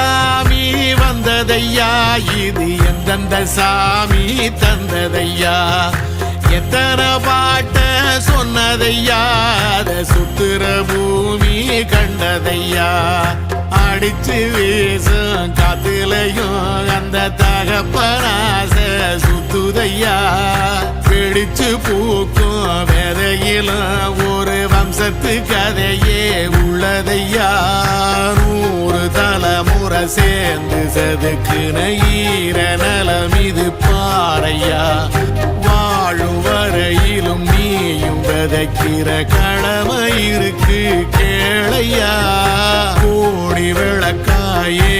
சாமி வந்ததையா, இது எந்தெந்த சாமி தந்ததையா, எத்தனை பாட்ட சொன்னதையா, அத சுத்துற பூமி கண்டதையா, அடிச்சு வீசும் காத்துலையும் அந்த தகப்பனாச சுத்துதையா, பிடிச்சு பூக்கும் விதையிலும் ஒரு வம்சத்து கதையே உள்ளதையா, 100 தலைமுறை சேர்ந்து செதுக்குன ஈர நலம் இது பாறையா, வாழும் வரையிலும் நீயும் விதைக்கிற கடமை இருக்கு கேளையா, கோடி விளக்காயே